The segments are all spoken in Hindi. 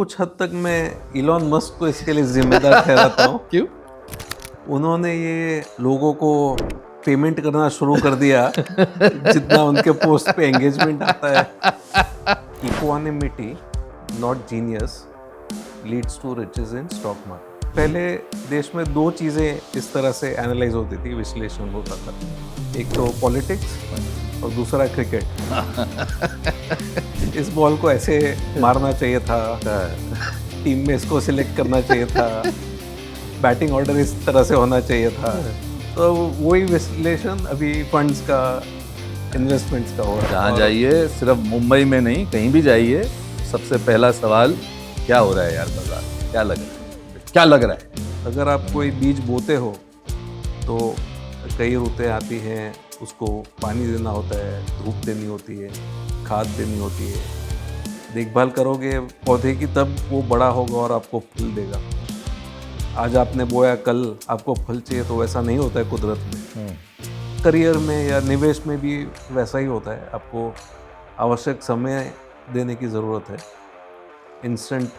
कुछ हद तक मैं इलॉन मस्क को इसके लिए जिम्मेदार ठहराता हूँ। क्यों? उन्होंने ये लोगों को पेमेंट करना शुरू कर दिया जितना उनके पोस्ट पे एंगेजमेंट आता है। Equanimity not genius leads to riches in stock market. पहले देश में दो चीज़ें इस तरह से एनालाइज होती थी, विश्लेषण होता था। एक तो पॉलिटिक्स और दूसरा क्रिकेट। इस बॉल को ऐसे मारना चाहिए था, टीम में इसको सिलेक्ट करना चाहिए था, बैटिंग ऑर्डर इस तरह से होना चाहिए था। तो वही विश्लेषण अभी फंड्स का, इन्वेस्टमेंट्स का हो रहा है। जहाँ जाइए, सिर्फ मुंबई में नहीं, कहीं भी जाइए, सबसे पहला सवाल क्या हो रहा है यार बाजार में? क्या लग रहा है? क्या लग रहा है? अगर आप कोई बीज बोते हो तो कई रुतें आती हैं, उसको पानी देना होता है, धूप देनी होती है, खाद देनी होती है, देखभाल करोगे पौधे की तब वो बड़ा होगा और आपको फल देगा। आज आपने बोया, कल आपको फल चाहिए, तो वैसा नहीं होता है कुदरत में। करियर में या निवेश में भी वैसा ही होता है, आपको आवश्यक समय देने की ज़रूरत है। इंस्टेंट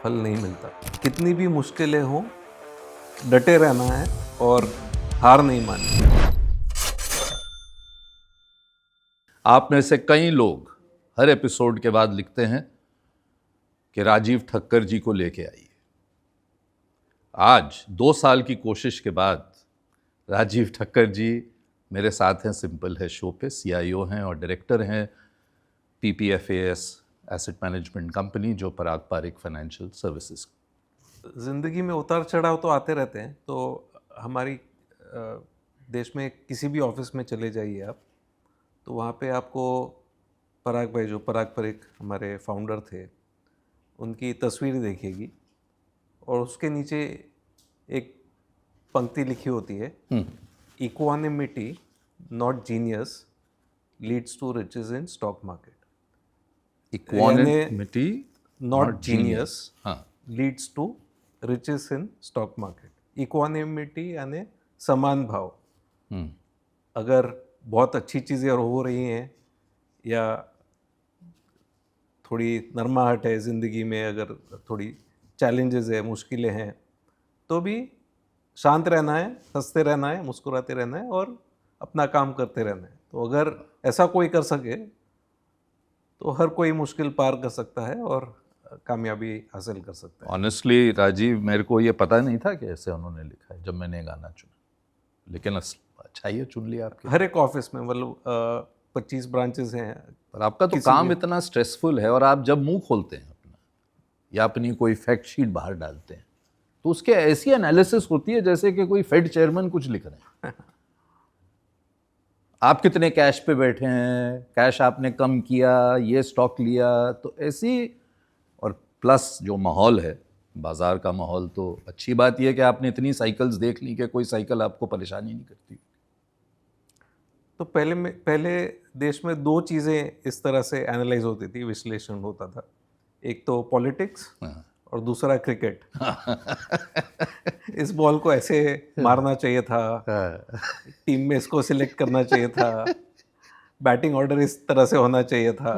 फल नहीं मिलता। कितनी भी मुश्किलें हों, डटे रहना है और हार नहीं माननी। आप में से कई लोग हर एपिसोड के बाद लिखते हैं कि राजीव ठक्कर जी को लेके आइए। आज 2 साल की कोशिश के बाद राजीव ठक्कर जी मेरे साथ हैं सिंपल है शो पे। CIO हैं और डायरेक्टर हैं PPFAS एसेट मैनेजमेंट कंपनी, जो पराग पारिक फाइनेंशियल सर्विसेज। ज़िंदगी में उतार चढ़ाव तो आते रहते हैं। तो हमारी देश में किसी भी ऑफिस में चले जाइए आप, तो वहाँ पे आपको पराग भाई, जो पराग पारिक हमारे फाउंडर थे, उनकी तस्वीर दिखेगी और उसके नीचे एक पंक्ति लिखी होती है, equanimity not genius leads to riches in stock market. Equanimity not genius हाँ, leads to riches in stock market. Equanimity यानी समान भाव। अगर बहुत अच्छी चीज़ें हो रही हैं या थोड़ी नरमाहट है ज़िंदगी में, अगर थोड़ी चैलेंजेस है, मुश्किलें हैं, तो भी शांत रहना है, हंसते रहना है, मुस्कुराते रहना है और अपना काम करते रहना है। तो अगर ऐसा कोई कर सके तो हर कोई मुश्किल पार कर सकता है और कामयाबी हासिल कर सकता है। ऑनेस्टली राजीव, मेरे को ये पता नहीं था कि ऐसे उन्होंने लिखा है जब मैंने गाना चुना, लेकिन अच्छा ही चुन लिया आपके। हर एक ऑफिस में, मतलब 25 ब्रांचेस हैं। पर आपका तो काम इतना स्ट्रेसफुल है, और आप जब मुंह खोलते हैं अपना या अपनी कोई फैक्ट शीट बाहर डालते हैं, तो उसके ऐसी एनालिसिस होती है जैसे कि कोई फेड चेयरमैन कुछ लिख रहे हैं। आप कितने कैश पे बैठे हैं, कैश आपने कम किया, ये स्टॉक लिया, तो ऐसी। और प्लस जो माहौल है, बाजार का माहौल, तो अच्छी बात यह है कि आपने इतनी साइकिल्स देख ली कि कोई साइकिल आपको परेशानी नहीं करती। तो पहले देश में दो चीज़ें इस तरह से एनालाइज होती थी, विश्लेषण होता था। एक तो पॉलिटिक्स और दूसरा क्रिकेट। इस बॉल को ऐसे मारना चाहिए था, टीम में इसको सिलेक्ट करना चाहिए था, बैटिंग ऑर्डर इस तरह से होना चाहिए था।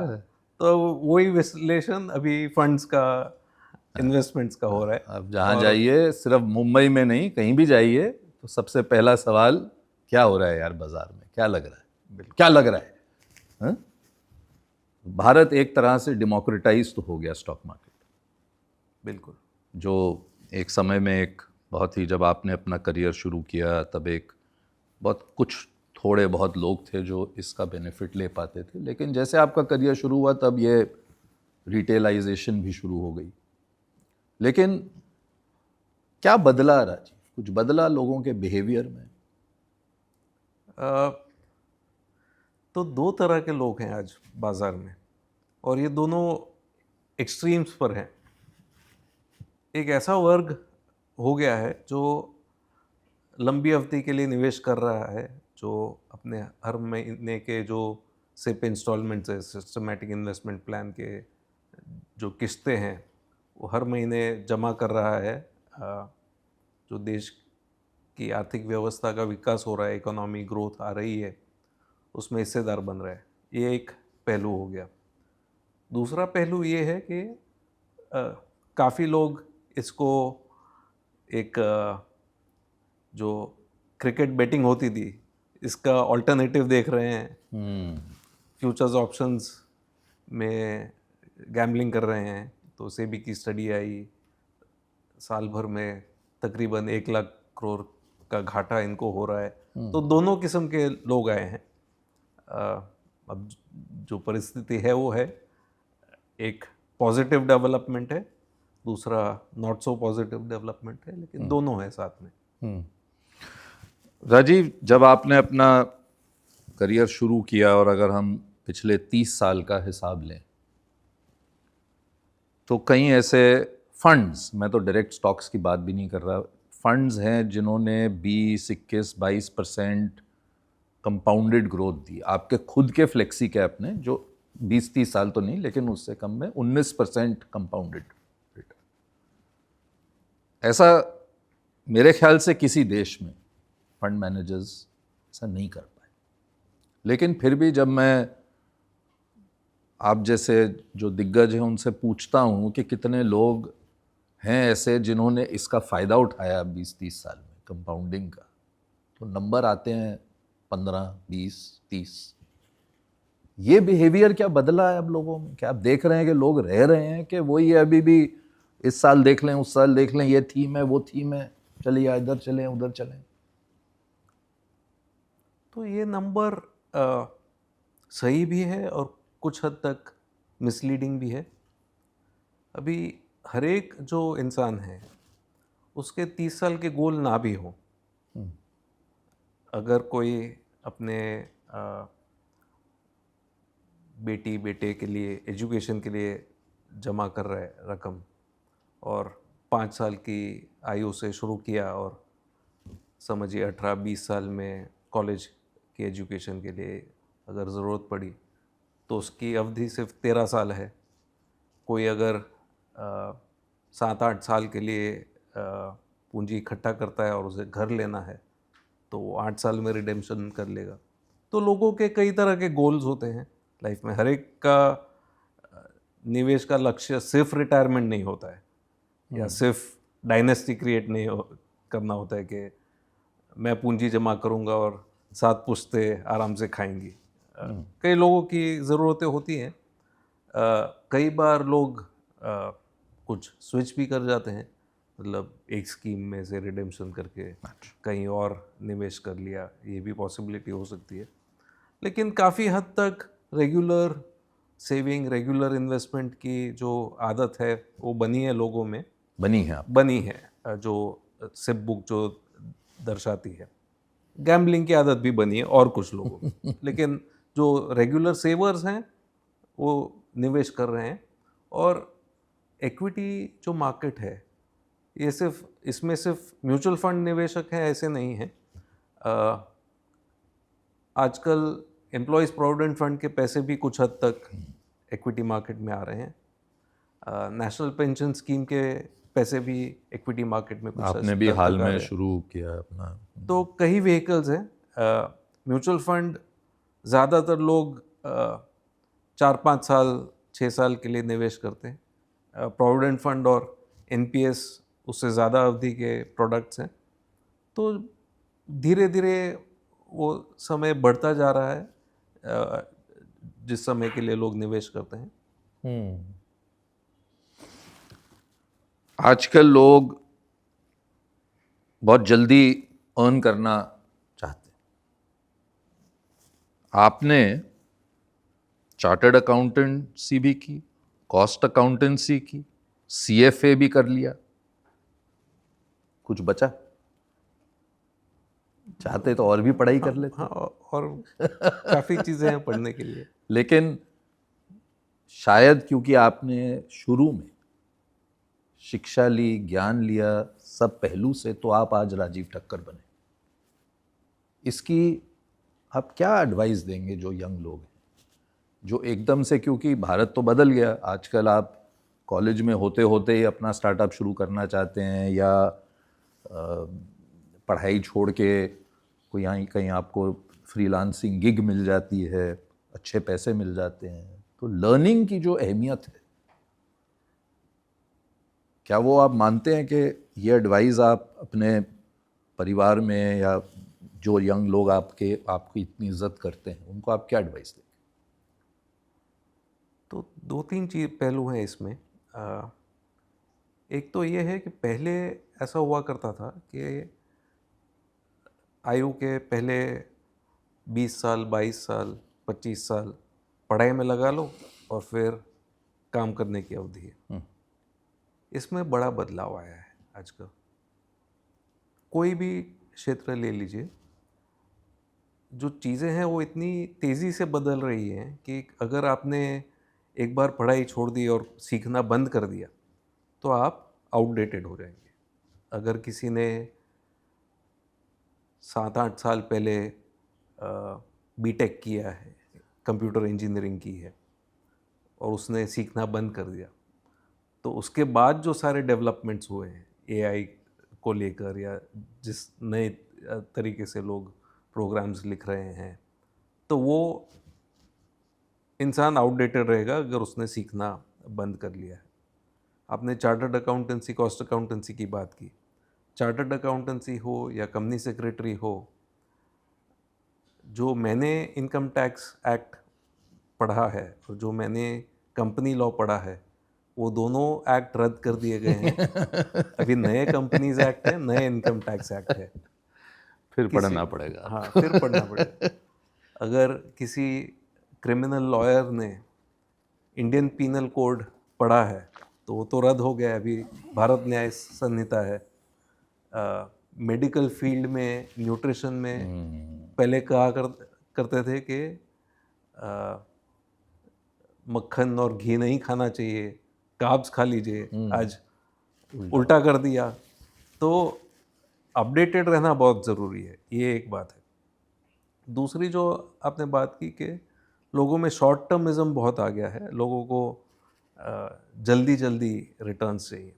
तो वही विश्लेषण अभी फंड्स का, इन्वेस्टमेंट्स का हो रहा है। अब जहाँ जाइए, सिर्फ मुंबई में नहीं, कहीं भी जाइए, तो सबसे पहला सवाल क्या हो रहा है यार बाजार में? क्या लग रहा है? क्या लग रहा है? हा? भारत एक तरह से डेमोक्रेटाइज तो हो गया स्टॉक मार्केट। बिल्कुल। जो एक समय में एक बहुत ही, जब आपने अपना करियर शुरू किया, तब एक बहुत कुछ थोड़े बहुत लोग थे जो इसका बेनिफिट ले पाते थे, लेकिन जैसे आपका करियर शुरू हुआ तब ये रिटेलाइजेशन भी शुरू हो गई। लेकिन क्या बदला राजीव? कुछ बदला लोगों के बिहेवियर में? तो दो तरह के लोग हैं आज बाजार में, और ये दोनों एक्सट्रीम्स पर हैं। एक ऐसा वर्ग हो गया है जो लंबी अवधि के लिए निवेश कर रहा है, जो अपने हर महीने के जो सिप इंस्टॉलमेंट्स है, सिस्टमैटिक इन्वेस्टमेंट प्लान के जो किस्तें हैं, वो हर महीने जमा कर रहा है। जो देश की आर्थिक व्यवस्था का विकास हो रहा है, इकोनॉमी ग्रोथ आ रही है, उसमें हिस्सेदार बन रहा है। ये एक पहलू हो गया। दूसरा पहलू ये है कि काफ़ी लोग इसको एक जो क्रिकेट बेटिंग होती थी इसका ऑल्टरनेटिव देख रहे हैं, फ्यूचर्स ऑप्शंस में गैम्बलिंग कर रहे हैं। तो सेबी की स्टडी आई, साल भर में तकरीबन 1 लाख करोड़ का घाटा इनको हो रहा है। तो दोनों किस्म के लोग आए हैं। अब जो परिस्थिति है वो है, एक पॉजिटिव डेवलपमेंट है, दूसरा नॉट सो पॉजिटिव डेवलपमेंट है, लेकिन दोनों है साथ में। राजीव, जब आपने अपना करियर शुरू किया और अगर हम पिछले 30 साल का हिसाब लें तो कई ऐसे फंड्स, मैं तो डायरेक्ट स्टॉक्स की बात भी नहीं कर रहा, फंड्स हैं जिन्होंने 20, 21, 22% कंपाउंडेड ग्रोथ दी। आपके खुद के फ्लेक्सी कैप ने, जो 20-30 साल तो नहीं लेकिन उससे कम में 19% कंपाउंडेड रिटर्न। ऐसा मेरे ख्याल से किसी देश में फंड मैनेजर्स ऐसा नहीं कर पाए। लेकिन फिर भी जब मैं आप जैसे जो दिग्गज हैं उनसे पूछता हूँ कि कितने लोग हैं ऐसे जिन्होंने इसका फ़ायदा उठाया 20-30 साल में कंपाउंडिंग का, तो नंबर आते हैं 15, 20, 30। ये बिहेवियर क्या बदला है अब लोगों में? क्या आप देख रहे हैं कि लोग रह रहे हैं कि वही है अभी भी, इस साल देख लें, उस साल देख लें, ये थीम है, वो थीम है, चलिए इधर चलें, उधर चलें? तो ये नंबर सही भी है और कुछ हद तक मिसलीडिंग भी है। अभी हर एक जो इंसान है उसके 30 साल के गोल ना भी हो, अगर कोई अपने बेटी बेटे के लिए एजुकेशन के लिए जमा कर रहा है रकम, और 5 साल की आयु से शुरू किया और समझिए 18-20 साल में कॉलेज की एजुकेशन के लिए अगर ज़रूरत पड़ी तो उसकी अवधि सिर्फ 13 साल है। कोई अगर 7-8 साल के लिए पूंजी इकट्ठा करता है और उसे घर लेना है तो वो 8 साल में रिडेम्पशन कर लेगा। तो लोगों के कई तरह के गोल्स होते हैं लाइफ में। हर एक का निवेश का लक्ष्य सिर्फ रिटायरमेंट नहीं होता है या सिर्फ डायनेस्टी क्रिएट नहीं करना होता है कि मैं पूंजी जमा करूंगा और 7 पुश्तें आराम से खाएंगी। कई लोगों की ज़रूरतें होती हैं। कई बार लोग कुछ स्विच भी कर जाते हैं, मतलब एक स्कीम में से रिडेम्पशन करके कहीं और निवेश कर लिया, ये भी पॉसिबिलिटी हो सकती है। लेकिन काफ़ी हद तक रेगुलर सेविंग, रेगुलर इन्वेस्टमेंट की जो आदत है वो बनी है लोगों में, बनी है बनी है, जो सिप बुक जो दर्शाती है। गैम्बलिंग की आदत भी बनी है और कुछ लोगों में लेकिन जो रेगुलर सेवर्स हैं वो निवेश कर रहे हैं। और इक्विटी जो मार्केट है, ये सिर्फ इसमें सिर्फ म्यूचुअल फंड निवेशक हैं ऐसे नहीं हैं। आजकल एम्प्लॉयज़ प्रोविडेंट फंड के पैसे भी कुछ हद तक इक्विटी मार्केट में आ रहे हैं। नेशनल पेंशन स्कीम के पैसे भी इक्विटी मार्केट में कुछ आपने भी हाल में शुरू किया अपना। तो कई व्हीकल्स हैं। म्यूचुअल फंड ज़्यादातर लोग 4-5 साल 6 साल के लिए निवेश करते हैं। प्रोविडेंट फंड और एनपीएस उससे ज़्यादा अवधि के प्रोडक्ट्स हैं। तो धीरे धीरे वो समय बढ़ता जा रहा है जिस समय के लिए लोग निवेश करते हैं। आजकल लोग बहुत जल्दी अर्न करना चाहते हैं। आपने चार्टर्ड अकाउंटेंसी भी की, कॉस्ट अकाउंटेंसी की, सीएफए भी कर लिया, कुछ बचा? चाहते तो और भी पढ़ाई कर लेते। हाँ, और काफ़ी चीज़ें हैं पढ़ने के लिए। लेकिन शायद क्योंकि आपने शुरू में शिक्षा ली, ज्ञान लिया सब पहलू से, तो आप आज राजीव ठक्कर बने। इसकी आप क्या एडवाइस देंगे जो यंग लोग हैं, जो एकदम से, क्योंकि भारत तो बदल गया, आजकल आप कॉलेज में होते होते ही अपना स्टार्टअप शुरू करना चाहते हैं या पढ़ाई छोड़ के कोई यहाँ कहीं आपको फ्रीलांसिंग गिग मिल जाती है, अच्छे पैसे मिल जाते हैं। तो लर्निंग की जो अहमियत है क्या वो आप मानते हैं कि ये एडवाइस आप अपने परिवार में या जो यंग लोग आपकी इतनी इज्जत करते हैं उनको आप क्या एडवाइस देंगे? तो दो तीन चीज पहलू हैं इसमें। एक तो ये है कि पहले ऐसा हुआ करता था कि आयु के पहले 20 साल, 22 साल, 25 साल पढ़ाई में लगा लो और फिर काम करने की अवधि है। इसमें बड़ा बदलाव आया है आजकल। कोई भी क्षेत्र ले लीजिए, जो चीज़ें हैं वो इतनी तेज़ी से बदल रही हैं कि अगर आपने एक बार पढ़ाई छोड़ दी और सीखना बंद कर दिया तो आप आउटडेटेड हो जाएंगे। अगर किसी ने 7-8 साल पहले बीटेक किया है, कंप्यूटर इंजीनियरिंग की है और उसने सीखना बंद कर दिया, तो उसके बाद जो सारे डेवलपमेंट्स हुए हैं एआई को लेकर या जिस नए तरीके से लोग प्रोग्राम्स लिख रहे हैं, तो वो इंसान आउटडेटेड रहेगा अगर उसने सीखना बंद कर लिया है। आपने चार्टर्ड अकाउंटेंसी, कॉस्ट अकाउंटेंसी की बात की। चार्टर्ड अकाउंटेंसी हो या कंपनी सेक्रेटरी हो, जो मैंने इनकम टैक्स एक्ट पढ़ा है और जो मैंने कंपनी लॉ पढ़ा है, वो दोनों एक्ट रद्द कर दिए गए हैं। अभी नए कंपनीज एक्ट है, नए इनकम टैक्स एक्ट है। फिर पढ़ना पड़ेगा। हाँ, फिर पढ़ना पड़ेगा। अगर किसी क्रिमिनल लॉयर ने इंडियन पीनल कोड पढ़ा है तो वो तो रद्द हो गया है। अभी भारत न्याय संहिता है। मेडिकल फील्ड में, न्यूट्रिशन में पहले करते थे कि मक्खन और घी नहीं खाना चाहिए, कार्ब्स खा लीजिए। आज उल्टा कर दिया। तो अपडेटेड रहना बहुत ज़रूरी है, ये एक बात है। दूसरी जो आपने बात की कि लोगों में शॉर्ट टर्मिज्म बहुत आ गया है, लोगों को जल्दी जल्दी रिटर्न्स चाहिए।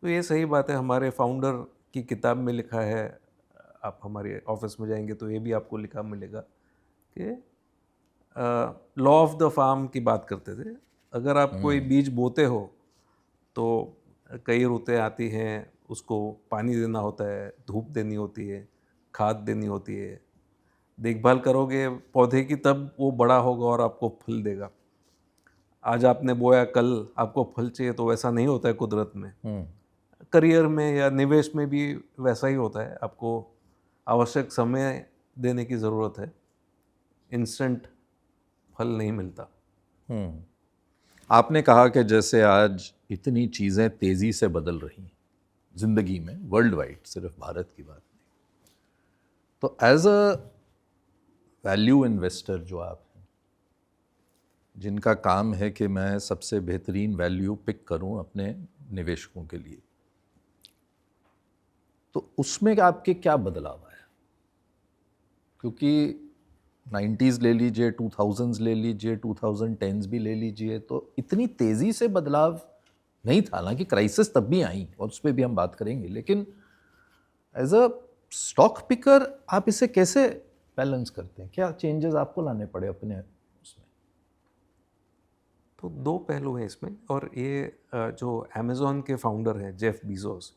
तो ये सही बात है। हमारे फाउंडर की किताब में लिखा है, आप हमारे ऑफिस में जाएंगे तो ये भी आपको लिखा मिलेगा कि लॉ ऑफ द फार्म की बात करते थे। अगर आप कोई बीज बोते हो तो कई रुतें आती हैं, उसको पानी देना होता है, धूप देनी होती है, खाद देनी होती है, देखभाल करोगे पौधे की तब वो बड़ा होगा और आपको फल देगा। आज आपने बोया, कल आपको फल चाहिए, तो वैसा नहीं होता है कुदरत में। करियर में या निवेश में भी वैसा ही होता है। आपको आवश्यक समय देने की ज़रूरत है, इंस्टेंट फल नहीं मिलता। आपने कहा कि जैसे आज इतनी चीज़ें तेज़ी से बदल रही हैं ज़िंदगी में, वर्ल्ड वाइड, सिर्फ भारत की बात नहीं, तो एज अ वैल्यू इन्वेस्टर जो आप हैं, जिनका काम है कि मैं सबसे बेहतरीन वैल्यू पिक करूं अपने निवेशकों के लिए, तो उसमें आपके क्या बदलाव आया? क्योंकि 90s ले लीजिए, 2000s ले लीजिए, 2010s भी ले लीजिए, तो इतनी तेज़ी से बदलाव नहीं था। हालांकि क्राइसिस तब भी आई और उस पर भी हम बात करेंगे, लेकिन एज अ स्टॉक पिकर आप इसे कैसे बैलेंस करते हैं? क्या चेंजेस आपको लाने पड़े अपने उसमें? तो दो पहलू हैं इसमें। और ये जो अमेज़ॉन के फाउंडर हैं जेफ बीजोस,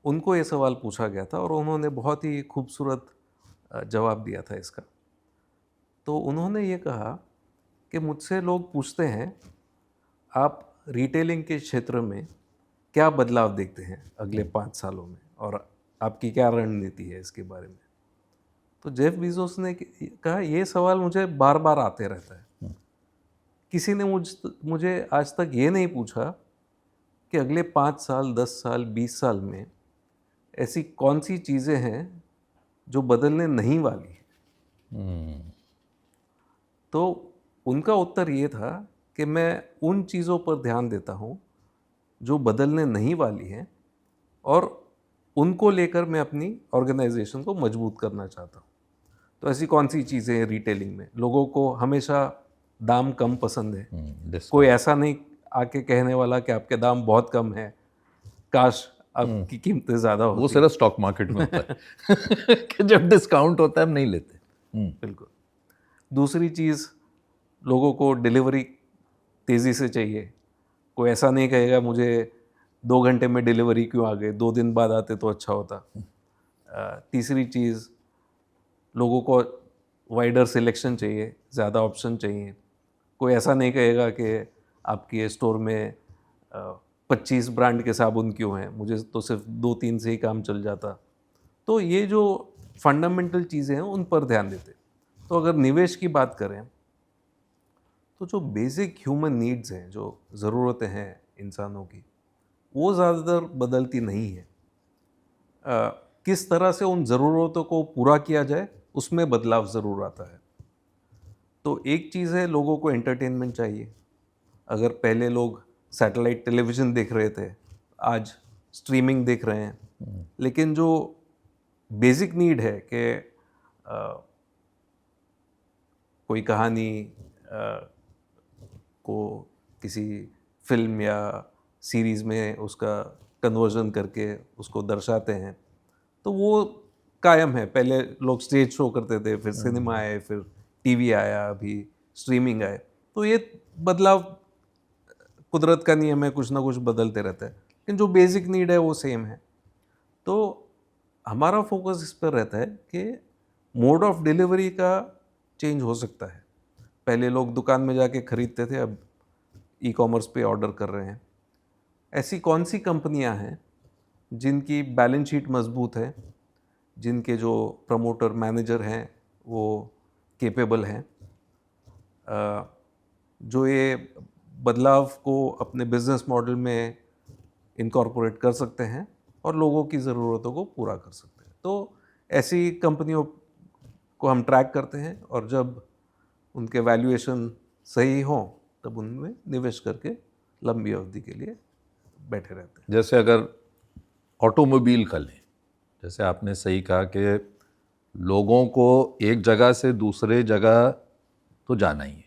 उनको ये सवाल पूछा गया था और उन्होंने बहुत ही खूबसूरत जवाब दिया था इसका। तो उन्होंने ये कहा कि मुझसे लोग पूछते हैं, आप रिटेलिंग के क्षेत्र में क्या बदलाव देखते हैं अगले 5 सालों में और आपकी क्या रणनीति है इसके बारे में। तो जेफ बीजोस ने कहा, ये सवाल मुझे बार बार आते रहता है। किसी ने मुझे आज तक ये नहीं पूछा कि अगले 5 साल, 10 साल, 20 साल में ऐसी कौन सी चीज़ें हैं जो बदलने नहीं वाली है। तो उनका उत्तर ये था कि मैं उन चीज़ों पर ध्यान देता हूँ जो बदलने नहीं वाली हैं और उनको लेकर मैं अपनी ऑर्गेनाइजेशन को मजबूत करना चाहता हूँ। तो ऐसी कौन सी चीज़ें हैं रिटेलिंग में? लोगों को हमेशा दाम कम पसंद है। कोई ऐसा नहीं आके कहने वाला कि आपके दाम बहुत कम है, काश आपकी कीमतें ज़्यादा होती। वो सिर्फ स्टॉक मार्केट में होता है कि जब डिस्काउंट होता है हम नहीं लेते। बिल्कुल। दूसरी चीज़, लोगों को डिलीवरी तेज़ी से चाहिए। कोई ऐसा नहीं कहेगा मुझे 2 घंटे में डिलीवरी क्यों आ गई, 2 दिन बाद आते तो अच्छा होता। तीसरी चीज़, लोगों को वाइडर सिलेक्शन चाहिए, ज़्यादा ऑप्शन चाहिए। कोई ऐसा नहीं कहेगा कि आपके स्टोर में 25 ब्रांड के साबुन क्यों हैं, मुझे तो सिर्फ 2-3 से ही काम चल जाता। तो ये जो फंडामेंटल चीज़ें हैं उन पर ध्यान देते। तो अगर निवेश की बात करें तो जो बेसिक ह्यूमन नीड्स हैं, जो ज़रूरतें हैं इंसानों की, वो ज़्यादातर बदलती नहीं है। किस तरह से उन ज़रूरतों को पूरा किया जाए उसमें बदलाव ज़रूर आता है। तो एक चीज़ है, लोगों को एंटरटेनमेंट चाहिए। अगर पहले लोग सैटेलाइट टेलीविज़न देख रहे थे, आज स्ट्रीमिंग देख रहे हैं। लेकिन जो बेसिक नीड है कि कोई कहानी को किसी फिल्म या सीरीज़ में उसका कन्वर्जन करके उसको दर्शाते हैं, तो वो कायम है। पहले लोग स्टेज शो करते थे, फिर सिनेमा आए, फिर टीवी आया, अभी स्ट्रीमिंग आए। तो ये बदलाव कुदरत का नियम है, कुछ ना कुछ बदलते रहता है, लेकिन जो बेसिक नीड है वो सेम है। तो हमारा फोकस इस पर रहता है कि मोड ऑफ डिलीवरी का चेंज हो सकता है। पहले लोग दुकान में जाके खरीदते थे, अब ई कॉमर्स पे ऑर्डर कर रहे हैं। ऐसी कौन सी कंपनियां हैं जिनकी बैलेंस शीट मजबूत है, जिनके जो प्रमोटर मैनेजर हैं वो केपेबल हैं, जो ये बदलाव को अपने बिजनेस मॉडल में इनकॉर्पोरेट कर सकते हैं और लोगों की ज़रूरतों को पूरा कर सकते हैं। तो ऐसी कंपनियों को हम ट्रैक करते हैं और जब उनके वैल्यूएशन सही हों तब उनमें निवेश करके लंबी अवधि के लिए बैठे रहते हैं। जैसे अगर ऑटोमोबाइल का लें, जैसे आपने सही कहा कि लोगों को एक जगह से दूसरे जगह तो जाना ही है,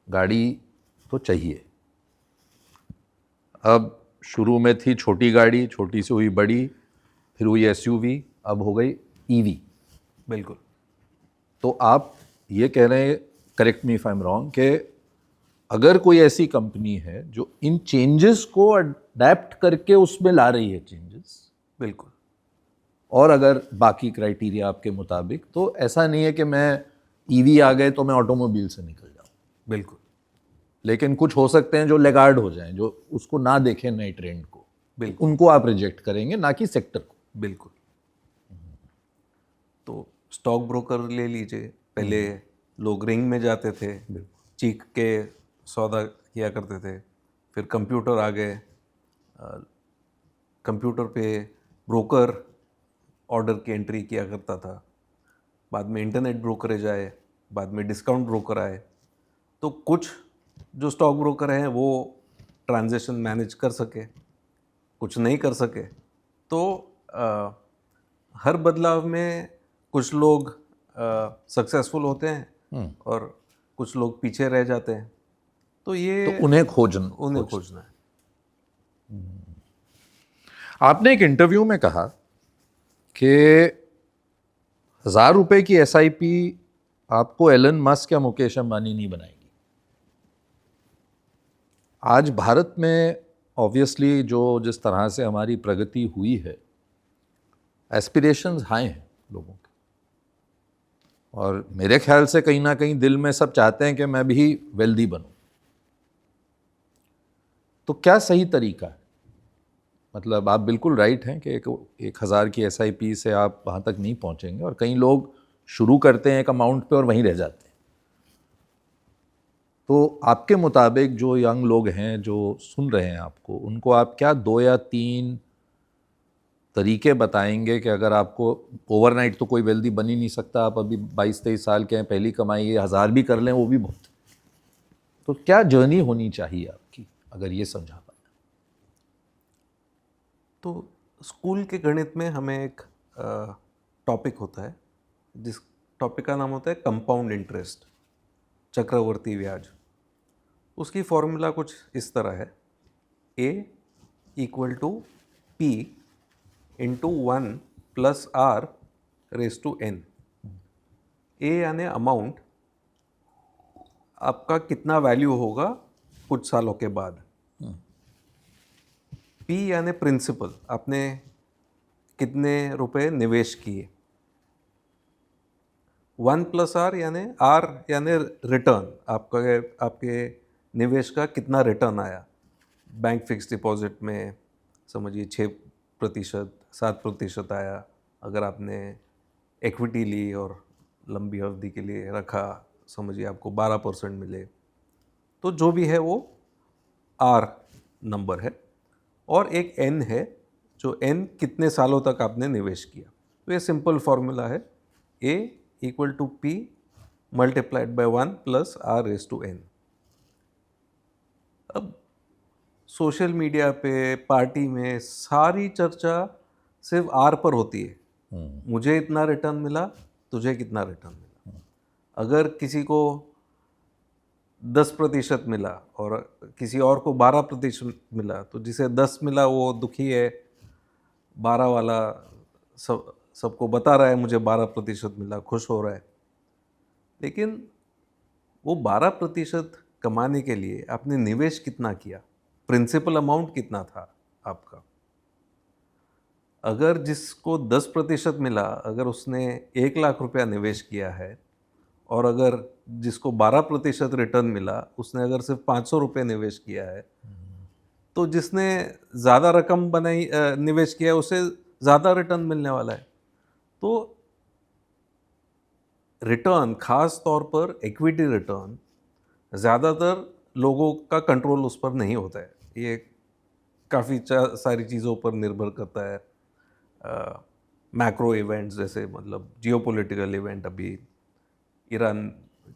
गाड़ी तो चाहिए। अब शुरू में थी छोटी गाड़ी, छोटी से हुई बड़ी, फिर हुई एसयूवी, अब हो गई ईवी। बिल्कुल। तो आप ये कह रहे हैं, correct me if I am wrong, कि अगर कोई ऐसी कंपनी है जो इन चेंजेस को अडेप्ट करके उसमें ला रही है चेंजेस, बिल्कुल। और अगर बाकी क्राइटेरिया आपके मुताबिक, तो ऐसा नहीं है कि मैं ईवी आ गए तो मैं ऑटोमोबाइल से निकल जाऊं। बिल्कुल। लेकिन कुछ हो सकते हैं जो लेगार्ड हो जाएं, जो उसको ना देखें नए ट्रेंड को, बिल्कुल। उनको आप रिजेक्ट करेंगे, ना कि सेक्टर को। बिल्कुल। तो स्टॉक ब्रोकर ले लीजिए, पहले लोग रिंग में जाते थे, चीख के सौदा किया करते थे, फिर कंप्यूटर आ गए, कंप्यूटर पे ब्रोकर ऑर्डर की एंट्री किया करता था, बाद में इंटरनेट ब्रोकरेज आए, बाद में डिस्काउंट ब्रोकर आए। तो कुछ जो स्टॉक ब्रोकर हैं वो ट्रांजैक्शन मैनेज कर सके, कुछ नहीं कर सके। तो हर बदलाव में कुछ लोग सक्सेसफुल होते हैं और कुछ लोग पीछे रह जाते हैं। तो ये तो उन्हें खोजना है। आपने एक इंटरव्यू में कहा कि 1,000 रुपए की एसआईपी आपको एलन मस्क या मुकेश अंबानी नहीं बनाएगी। आज भारत में ऑब्वियसली जो जिस तरह से हमारी प्रगति हुई है, एस्पिरेशंस हाई हैं लोगों के, और मेरे ख्याल से कहीं ना कहीं दिल में सब चाहते हैं कि मैं भी वेल्दी बनूं। तो क्या सही तरीका है? मतलब आप बिल्कुल राइट हैं कि 1,000 की एसआईपी से आप वहाँ तक नहीं पहुँचेंगे, और कई लोग शुरू करते हैं एक अमाउंट पे और वहीं रह जाते हैं। तो आपके मुताबिक जो यंग लोग हैं जो सुन रहे हैं आपको, उनको आप क्या 2 या 3 तरीके बताएंगे कि अगर आपको ओवरनाइट तो कोई वेल्दी बन ही नहीं सकता, आप अभी 22-23 साल के हैं, पहली कमाई है, 1,000 भी कर लें वो भी बहुत, तो क्या जर्नी होनी चाहिए आपकी, अगर ये समझा पाए? तो स्कूल के गणित में हमें एक टॉपिक होता है, जिस टॉपिक का नाम होता है कंपाउंड इंटरेस्ट, चक्रवर्ती ब्याज। उसकी फॉर्मूला कुछ इस तरह है, A = P × 1 + R⁴n। A यानी अमाउंट, आपका कितना वैल्यू होगा कुछ सालों के बाद। पी यानी प्रिंसिपल, आपने कितने रुपए निवेश किए। 1+R यानी आर यानी रिटर्न, आपके निवेश का कितना रिटर्न आया। बैंक फिक्स डिपॉजिट में समझिए 6%, 7% आया। अगर आपने इक्विटी ली और लंबी अवधि के लिए रखा, समझिए आपको 12% मिले। तो जो भी है वो आर नंबर है। और एक एन है, जो एन कितने सालों तक आपने निवेश किया। तो ये सिंपल फॉर्मूला है, A equal to P multiplied by 1 plus R raise to N. अब सोशल मीडिया पे, पार्टी में सारी चर्चा सिर्फ आर पर होती है। मुझे इतना रिटर्न मिला, तुझे कितना रिटर्न मिला। अगर किसी को 10% मिला और किसी और को 12% मिला, तो जिसे 10 मिला वो दुखी है, 12 वाला सबको बता रहा है मुझे 12% मिला, खुश हो रहा है। लेकिन वो 12% कमाने के लिए आपने निवेश कितना किया, प्रिंसिपल अमाउंट कितना था आपका। अगर जिसको 10% मिला, अगर उसने 1 लाख रुपया निवेश किया है, और अगर जिसको 12% रिटर्न मिला, उसने अगर सिर्फ 500 रुपये निवेश किया है, तो जिसने ज़्यादा रकम बनाई निवेश किया है, उसे ज़्यादा रिटर्न मिलने वाला है। तो रिटर्न, खास तौर पर इक्विटी रिटर्न, ज़्यादातर लोगों का कंट्रोल उस पर नहीं होता है। ये काफ़ी सारी चीज़ों पर निर्भर करता है। मैक्रो इवेंट्स, जैसे मतलब जियोपॉलिटिकल इवेंट, अभी ईरान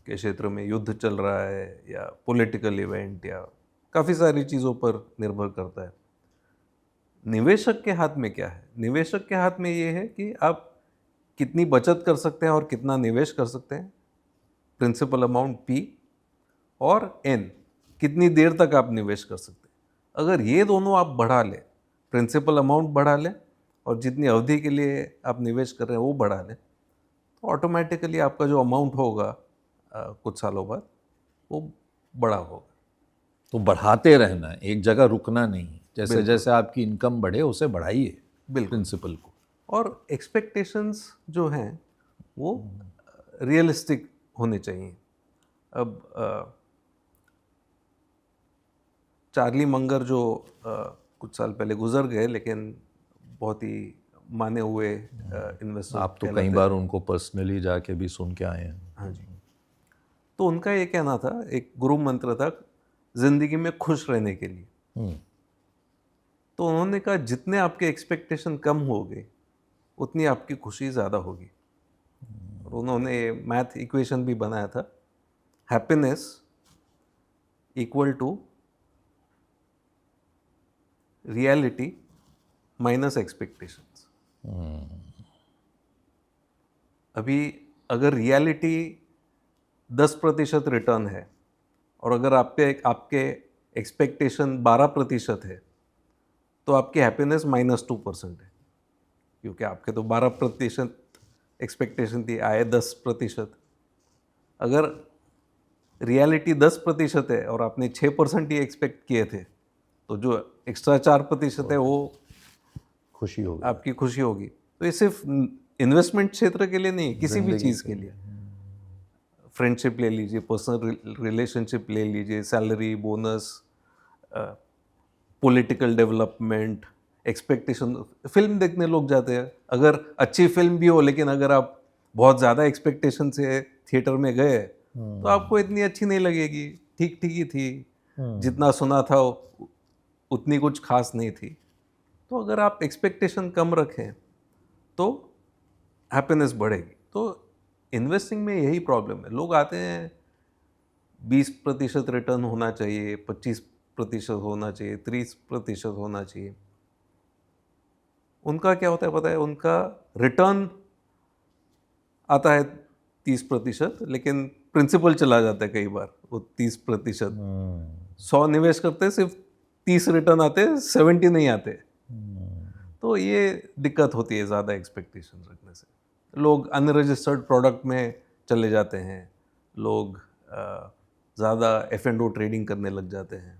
के क्षेत्र में युद्ध चल रहा है, या पॉलिटिकल इवेंट, या काफ़ी सारी चीज़ों पर निर्भर करता है। निवेशक के हाथ में क्या है? निवेशक के हाथ में ये है कि आप कितनी बचत कर सकते हैं और कितना निवेश कर सकते हैं, प्रिंसिपल अमाउंट पी, और एन, कितनी देर तक आप निवेश कर सकते हैं। अगर ये दोनों आप बढ़ा लें, प्रिंसिपल अमाउंट बढ़ा लें और जितनी अवधि के लिए आप निवेश कर रहे हैं वो बढ़ा लें, तो ऑटोमेटिकली आपका जो अमाउंट होगा कुछ सालों बाद, वो बड़ा होगा। तो बढ़ाते रहना है, एक जगह रुकना नहीं। जैसे जैसे आपकी इनकम बढ़े उसे बढ़ाइए, बिल्कुल, प्रिंसिपल को। और एक्सपेक्टेशंस जो हैं वो रियलिस्टिक होने चाहिए। अब चार्ली मंगर जो कुछ साल पहले गुजर गए, लेकिन बहुत ही माने हुए इन्वेस्टर, आप तो कई बार उनको पर्सनली जाके भी सुन के आए हैं। हाँ जी। तो उनका ये कहना था, एक गुरु मंत्र था जिंदगी में खुश रहने के लिए। तो उन्होंने कहा जितने आपके एक्सपेक्टेशन कम होंगे, उतनी आपकी खुशी ज़्यादा होगी। और उन्होंने मैथ इक्वेशन भी बनाया था, happiness equal to reality minus expectations. अभी अगर रियलिटी 10% रिटर्न है, और अगर आपके एक्सपेक्टेशन 12% है, तो आपकी हैप्पीनेस -2% है, क्योंकि आपके तो 12% एक्सपेक्टेशन थी, आए 10%। अगर रियलिटी 10% है और आपने 6% ही एक्सपेक्ट किए थे, तो जो एक्स्ट्रा 4% है वो खुशी होगी, आपकी खुशी होगी। तो ये सिर्फ इन्वेस्टमेंट क्षेत्र के लिए नहीं, किसी भी चीज़ के लिए। फ्रेंडशिप ले लीजिए, पर्सनल रिलेशनशिप ले लीजिए, salary, bonus, political development, expectation. Film देखने लोग जाते हैं, अगर अच्छी फिल्म भी हो, लेकिन अगर आप बहुत ज़्यादा एक्सपेक्टेशन से थिएटर में गए, तो आपको इतनी अच्छी नहीं लगेगी, ठीक ठीक ही थी, जितना सुना था उतनी कुछ खास नहीं थी। तो अगर आप एक्सपेक्टेशन कम रखें तो हैप्पीनेस बढ़ेगी। तो इन्वेस्टिंग में यही प्रॉब्लम है, लोग आते हैं 20% रिटर्न होना चाहिए, 25% होना चाहिए, 30% होना चाहिए। उनका क्या होता है पता है, उनका रिटर्न आता है 30%, लेकिन प्रिंसिपल चला जाता है कई बार वो 30%। 100 निवेश करते हैं, सिर्फ 30 रिटर्न आते हैं, 70 नहीं आते। तो ये दिक्कत होती है ज़्यादा एक्सपेक्टेशन रखने से। लोग अनरजिस्टर्ड प्रोडक्ट में चले जाते हैं, लोग ज़्यादा F&O ट्रेडिंग करने लग जाते हैं।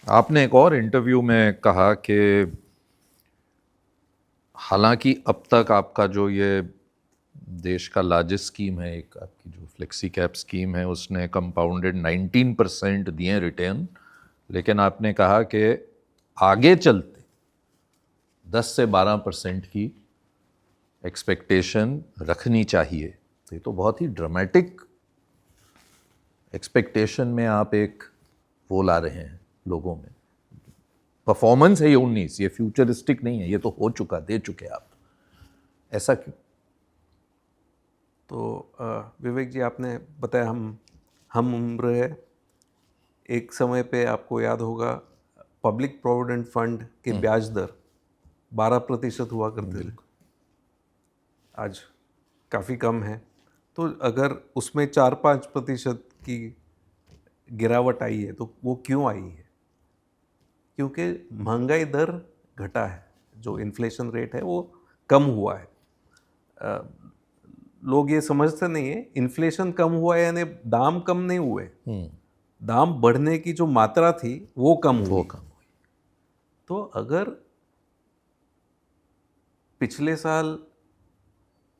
आपने एक और इंटरव्यू में कहा कि हालांकि अब तक आपका जो ये देश का लार्जेस्ट स्कीम है, एक आपकी जो फ्लेक्सी कैप स्कीम है, उसने कंपाउंडेड 19% दिए रिटर्न, लेकिन आपने कहा कि आगे चलते 10 से 12% की एक्सपेक्टेशन रखनी चाहिए। तो ये तो बहुत ही ड्रामेटिक एक्सपेक्टेशन में आप एक वो ला रहे हैं लोगों में। परफॉर्मेंस है ये 19, ये फ्यूचरिस्टिक नहीं है, ये तो हो चुका, दे चुके आप, ऐसा क्यों? तो विवेक जी, आपने बताया हम उम्र है। एक समय पे आपको याद होगा पब्लिक प्रोविडेंट फंड के ब्याज दर 12% हुआ करते थे, आज काफ़ी कम है। तो अगर उसमें 4-5% की गिरावट आई है तो वो क्यों आई है? क्योंकि महंगाई दर घटा है, जो इन्फ्लेशन रेट है वो कम हुआ है। लोग ये समझते नहीं है, इन्फ्लेशन कम हुआ है यानी दाम कम नहीं हुए, दाम बढ़ने की जो मात्रा थी वो कम हुई। तो अगर पिछले साल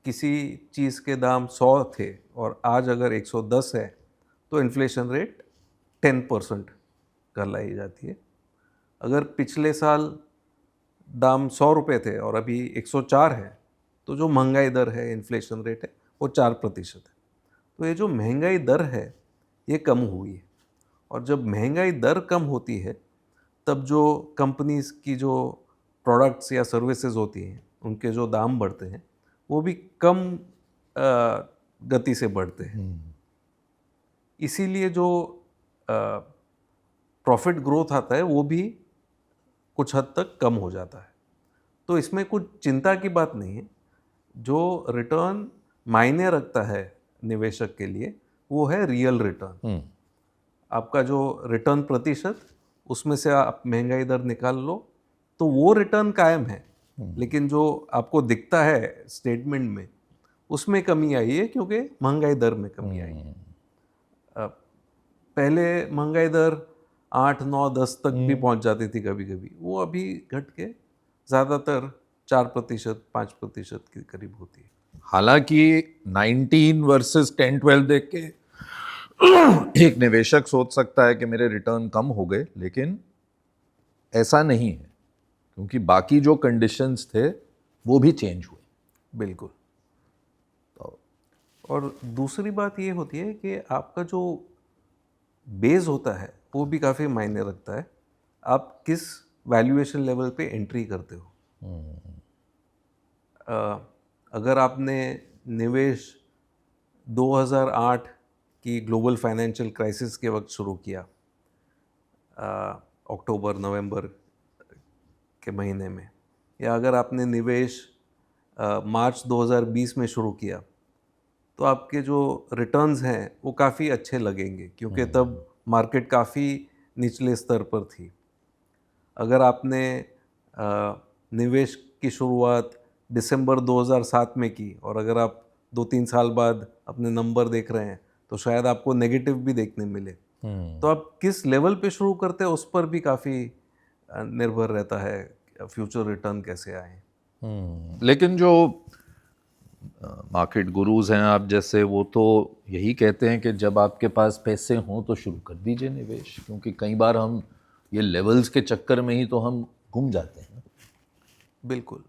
किसी चीज़ के दाम 100 थे और आज अगर 110 है तो इन्फ्लेशन रेट 10% कहलाई जाती है। अगर पिछले साल दाम 100 रुपये थे और अभी 104 है तो जो महंगाई दर है, इन्फ्लेशन रेट है, वो 4% है। तो ये जो महंगाई दर है ये कम हुई है, और जब महंगाई दर कम होती है तब जो कंपनीज की जो प्रोडक्ट्स या सर्विसेज होती हैं उनके जो दाम बढ़ते हैं वो भी कम गति से बढ़ते हैं। इसीलिए जो प्रॉफिट ग्रोथ आता है वो भी कुछ हद तक कम हो जाता है। तो इसमें कुछ चिंता की बात नहीं है। जो रिटर्न मायने रखता है निवेशक के लिए वो है रियल रिटर्न। आपका जो रिटर्न प्रतिशत, उसमें से आप महंगाई दर निकाल लो तो वो रिटर्न कायम है, लेकिन जो आपको दिखता है स्टेटमेंट में उसमें कमी आई है क्योंकि महंगाई दर में कमी आई है। पहले महंगाई दर 8, 9, 10 तक भी पहुंच जाती थी कभी कभी, वो अभी घट के ज़्यादातर 4%, 5% के करीब होती है। हालांकि 19 वर्सेस 10-12 देख के एक निवेशक सोच सकता है कि मेरे रिटर्न कम हो गए, लेकिन ऐसा नहीं है, क्योंकि बाकी जो कंडीशंस थे वो भी चेंज हुए। बिल्कुल। और दूसरी बात ये होती है कि आपका जो बेस होता है वो भी काफ़ी मायने रखता है। आप किस वैल्यूएशन लेवल पे एंट्री करते हो। अगर आपने निवेश 2008 की ग्लोबल फाइनेंशियल क्राइसिस के वक्त शुरू किया, अक्टूबर नवंबर के महीने में, या अगर आपने निवेश मार्च 2020 में शुरू किया, तो आपके जो रिटर्न्स हैं वो काफ़ी अच्छे लगेंगे, क्योंकि तब मार्केट काफ़ी निचले स्तर पर थी। अगर आपने निवेश की शुरुआत दिसंबर 2007 में की और अगर आप 2-3 साल बाद अपने नंबर देख रहे हैं तो शायद आपको नेगेटिव भी देखने मिले। तो आप किस लेवल पे शुरू करते हैं उस पर भी काफ़ी निर्भर रहता है फ्यूचर रिटर्न कैसे आए। लेकिन जो मार्केट गुरुज हैं आप जैसे, वो तो यही कहते हैं कि जब आपके पास पैसे हों तो शुरू कर दीजिए निवेश, क्योंकि कई बार हम ये लेवल्स के चक्कर में ही तो हम घूम जाते हैं। बिल्कुल,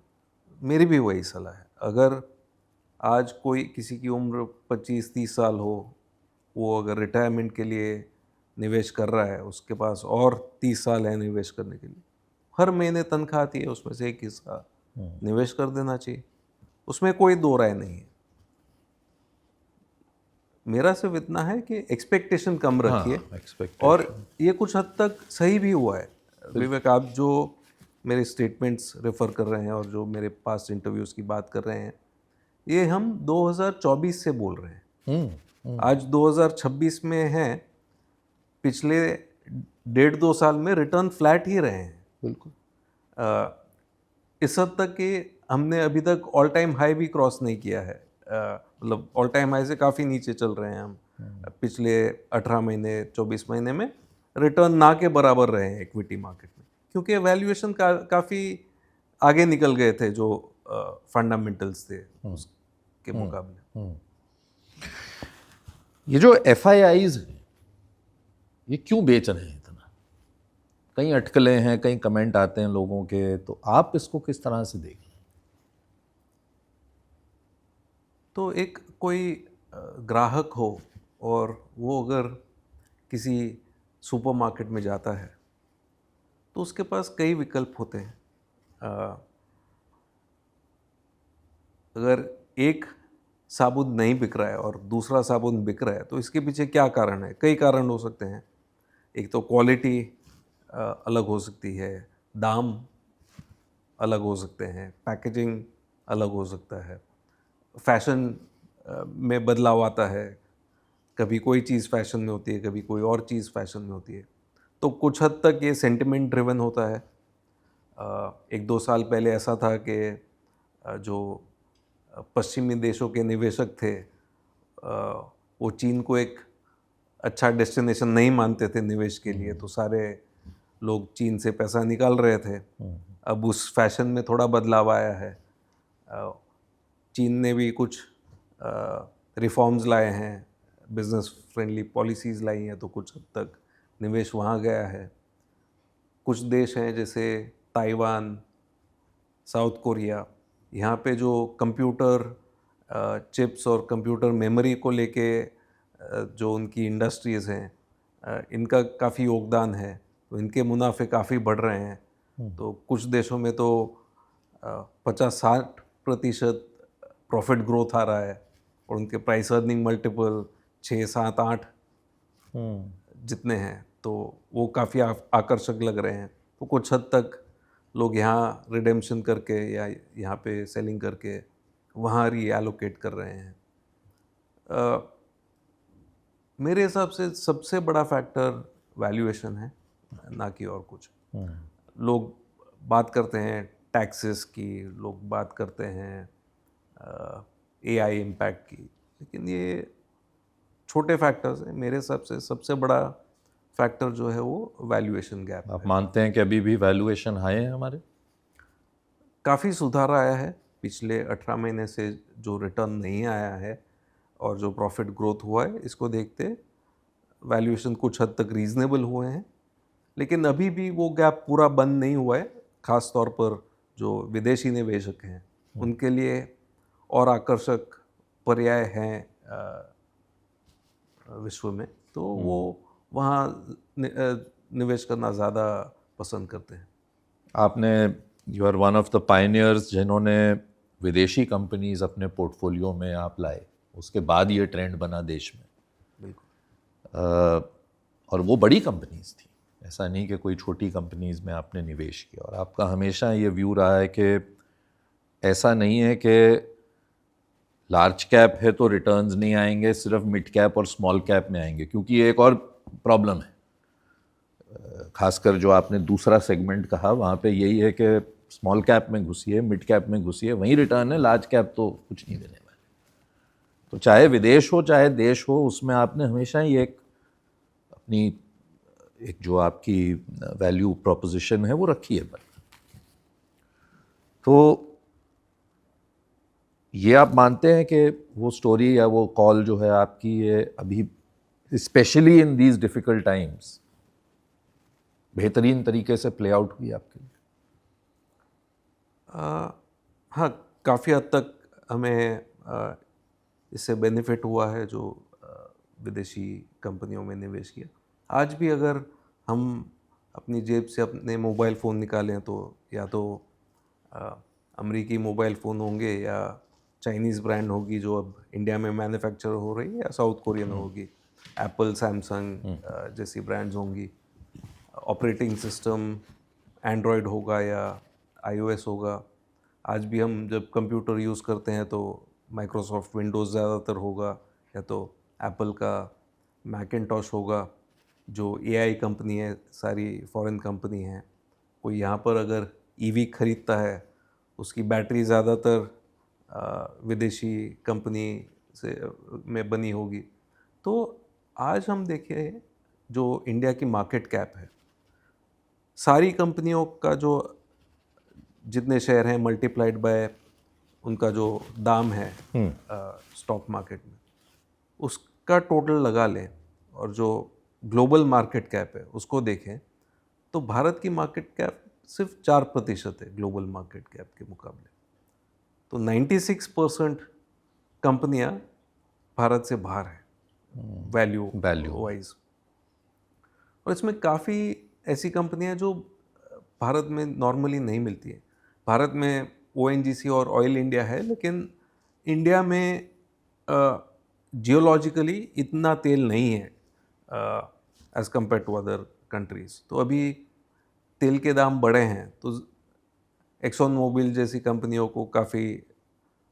मेरी भी वही सलाह है। अगर आज कोई किसी की उम्र 25-30 साल हो, वो अगर रिटायरमेंट के लिए निवेश कर रहा है, उसके पास और 30 साल है निवेश करने के लिए, हर महीने तनख्वाह आती है, उसमें से एक हिस्सा निवेश कर देना चाहिए, उसमें कोई दो राय नहीं है। मेरा सिर्फ इतना है कि एक्सपेक्टेशन कम रखिए। और ये कुछ हद तक सही भी हुआ है। विवेक, आप जो मेरे स्टेटमेंट्स रेफ़र कर रहे हैं और जो मेरे पास इंटरव्यूज़ की बात कर रहे हैं, ये हम 2024 से बोल रहे हैं। आज 2026 में हैं। पिछले 1.5-2 साल में रिटर्न फ्लैट ही रहे हैं। बिल्कुल। इस हद तक कि हमने अभी तक ऑल टाइम हाई भी क्रॉस नहीं किया है मतलब ऑल टाइम हाई से काफ़ी नीचे चल रहे हैं हम। पिछले 18 महीने 24 महीने में रिटर्न ना के बराबर रहे हैं इक्विटी मार्केट में, क्योंकि वैल्यूएशन काफ़ी आगे निकल गए थे जो फंडामेंटल्स थे उसके मुकाबले। ये जो FIIs हैं ये क्यों बेच रहे हैं इतना? कई अटकलें हैं, कई कमेंट आते हैं लोगों के, तो आप इसको किस तरह से देखें? तो एक कोई ग्राहक हो और वो अगर किसी सुपरमार्केट में जाता है तो उसके पास कई विकल्प होते हैं। अगर एक साबुन नहीं बिक रहा है और दूसरा साबुन बिक रहा है तो इसके पीछे क्या कारण है? कई कारण हो सकते हैं। एक तो क्वालिटी अलग हो सकती है, दाम अलग हो सकते हैं, पैकेजिंग अलग हो सकता है, फैशन में बदलाव आता है, कभी कोई चीज़ फैशन में होती है, कभी कोई और चीज़ फैशन में होती है। तो कुछ हद तक ये सेंटिमेंट ड्रिवन होता है। 1-2 साल पहले ऐसा था कि जो पश्चिमी देशों के निवेशक थे वो चीन को एक अच्छा डेस्टिनेशन नहीं मानते थे निवेश के लिए, तो सारे लोग चीन से पैसा निकाल रहे थे। अब उस फैशन में थोड़ा बदलाव आया है। चीन ने भी कुछ रिफॉर्म्स लाए हैं, बिजनेस फ्रेंडली पॉलिसीज़ लाई हैं, तो कुछ हद तक निवेश वहाँ गया है। कुछ देश हैं जैसे ताइवान, साउथ कोरिया, यहाँ पे जो कंप्यूटर चिप्स और कंप्यूटर मेमोरी को लेके जो उनकी इंडस्ट्रीज़ हैं इनका काफ़ी योगदान है, तो इनके मुनाफे काफ़ी बढ़ रहे हैं। तो कुछ देशों में तो 50-60% प्रॉफिट ग्रोथ आ रहा है और उनके प्राइस अर्निंग मल्टीपल 6, 7, 8 जितने हैं, तो वो काफ़ी आकर्षक लग रहे हैं। तो कुछ हद तक लोग यहाँ रिडेम्पशन करके या यहाँ पे सेलिंग करके वहाँ रीएलोकेट कर रहे हैं। मेरे हिसाब से सबसे बड़ा फैक्टर वैल्यूएशन है, ना कि और कुछ। लोग बात करते हैं टैक्सेस की, लोग बात करते हैं AI इम्पैक्ट की, लेकिन ये छोटे फैक्टर्स हैं। मेरे हिसाब से सबसे बड़ा फैक्टर जो है वो वैल्यूएशन गैप। आप मानते हैं कि अभी भी वैल्यूएशन हाई है हमारे? काफ़ी सुधार आया है पिछले 18 महीने से, जो रिटर्न नहीं आया है और जो प्रॉफिट ग्रोथ हुआ है, इसको देखते वैल्यूएशन कुछ हद तक रीज़नेबल हुए हैं, लेकिन अभी भी वो गैप पूरा बंद नहीं हुआ है। ख़ास तौर पर जो विदेशी निवेशक हैं उनके लिए और आकर्षक पर्याय हैं विश्व में, तो वो वहाँ निवेश करना ज़्यादा पसंद करते हैं। आपने you are one of the pioneers जिन्होंने विदेशी कंपनीज अपने पोर्टफोलियो में आप लाए, उसके बाद ये ट्रेंड बना देश में। बिल्कुल। और वो बड़ी कंपनीज थी, ऐसा नहीं कि कोई छोटी कंपनीज में आपने निवेश किया। और आपका हमेशा ये व्यू रहा है कि ऐसा नहीं है कि लार्ज कैप है तो रिटर्न्स नहीं आएंगे, सिर्फ मिड कैप और स्मॉल कैप में आएंगे, क्योंकि ये एक और प्रॉब्लम है। खासकर जो आपने दूसरा सेगमेंट कहा, वहाँ पे यही है कि स्मॉल कैप में घुसिए, मिड कैप में घुसिए, वहीं रिटर्न है, लार्ज कैप तो कुछ नहीं देने वाले। तो चाहे विदेश हो चाहे देश हो, उसमें आपने हमेशा ही एक अपनी एक जो आपकी वैल्यू प्रोपोजिशन है वो रखी है। तो ये आप मानते हैं कि वो स्टोरी या वो कॉल जो है आपकी, ये अभी specially in these difficult times बेहतरीन तरीके से प्ले आउट हुई आपके लिए? हाँ, काफ़ी हद तक हमें इससे बेनिफिट हुआ है जो विदेशी कंपनियों में निवेश किया। आज भी अगर हम अपनी जेब से अपने मोबाइल फ़ोन निकालें तो या तो अमेरिकी मोबाइल फ़ोन होंगे या चाइनीज़ ब्रांड होगी जो अब इंडिया में मैन्युफैक्चर हो रही है, या साउथ कोरियन होगी, एप्पल, सैमसंग जैसी ब्रांड्स होंगी। ऑपरेटिंग सिस्टम एंड्रॉयड होगा या iOS होगा। आज भी हम जब कंप्यूटर यूज़ करते हैं तो माइक्रोसॉफ्ट विंडोज़ ज़्यादातर होगा, या तो एप्पल का मैकिन्टॉश होगा। जो AI कंपनी है सारी फॉरेन कंपनी है। कोई यहाँ पर अगर EV खरीदता है उसकी बैटरी ज़्यादातर विदेशी कंपनी से में बनी होगी। तो आज हम देखें जो इंडिया की मार्केट कैप है, सारी कंपनियों का जो जितने शेयर हैं मल्टीप्लाइड बाय उनका जो दाम है स्टॉक मार्केट में, उसका टोटल लगा लें और जो ग्लोबल मार्केट कैप है उसको देखें, तो भारत की मार्केट कैप सिर्फ 4% है ग्लोबल मार्केट कैप के मुकाबले। तो 96% कंपनियां भारत से बाहर है वैल्यू वाइज। और इसमें काफ़ी ऐसी कंपनियां जो भारत में नॉर्मली नहीं मिलती है। भारत में ONGC और ऑयल इंडिया है, लेकिन इंडिया में जियोलॉजिकली इतना तेल नहीं है as compare to other countries. तो अभी तेल के दाम बढ़े हैं तो एक्सॉन मोबिल जैसी कंपनियों को काफ़ी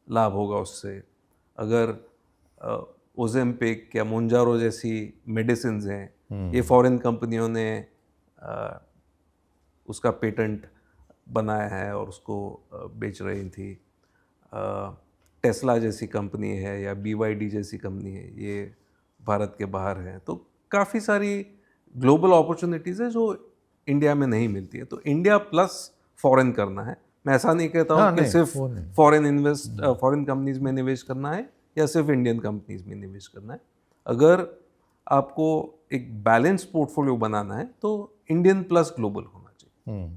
लाभ होगा उससे। अगर ओजेम्पिक या मोंजारो जैसी मेडिसिन हैं, ये फॉरेन कंपनियों ने उसका पेटेंट बनाया है और उसको बेच रही थी। टेस्ला जैसी कंपनी है या BYD जैसी कंपनी है, ये भारत के बाहर है। तो काफ़ी सारी ग्लोबल अपॉर्चुनिटीज़ है जो इंडिया में नहीं मिलती है। तो इंडिया प्लस फॉरेन करना है। मैं ऐसा नहीं कहता हूँ कि सिर्फ फॉरेन कंपनीज में निवेश करना है या सिर्फ इंडियन कंपनीज में निवेश करना है। अगर आपको एक बैलेंस पोर्टफोलियो बनाना है तो इंडियन प्लस ग्लोबल होना चाहिए।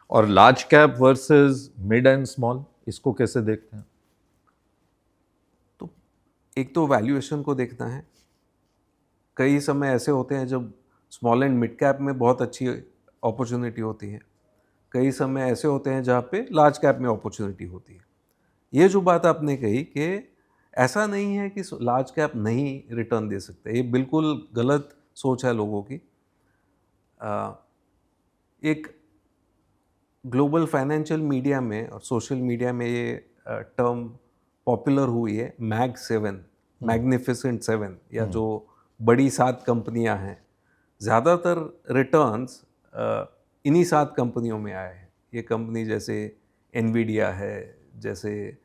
और large cap versus mid and small, इसको कैसे देखते हैं? तो एक तो वैल्यूएशन को देखना है। कई समय ऐसे होते हैं जब स्मॉल एंड मिड कैप में बहुत अच्छी अपॉर्चुनिटी होती है, कई समय ऐसे होते हैं जहाँ पे लार्ज कैप में अपॉर्चुनिटी होती है। ये जो बात आपने कही कि ऐसा नहीं है कि लार्ज कैप नहीं रिटर्न दे सकते, ये बिल्कुल गलत सोच है लोगों की। एक ग्लोबल फाइनेंशियल मीडिया में और सोशल मीडिया में ये टर्म पॉपुलर हुई है, मैग 7, मैग्निफिसेंट 7, या जो बड़ी 7 कंपनियां हैं, ज़्यादातर रिटर्न्स इन्हीं 7 कंपनियों में आए हैं। ये कंपनी जैसे एनवीडिया है, जैसे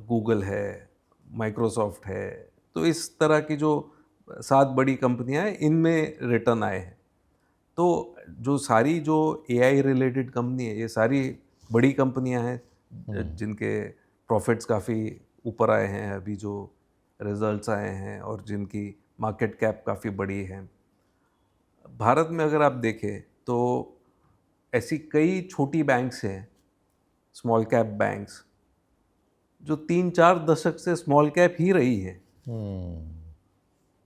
गूगल है, माइक्रोसॉफ्ट है, तो इस तरह की जो 7 बड़ी कंपनियां हैं इनमें रिटर्न आए हैं। तो जो सारी जो AI रिलेटेड कंपनी है, ये सारी बड़ी कंपनियां हैं जिनके प्रॉफिट्स काफ़ी ऊपर आए हैं, अभी जो रिजल्ट्स आए हैं, और जिनकी मार्केट कैप काफ़ी बड़ी है। भारत में अगर आप देखें तो ऐसी कई छोटी बैंक्स हैं, स्मॉल कैप बैंक्स, जो 3-4 दशक से स्मॉल कैप ही रही है।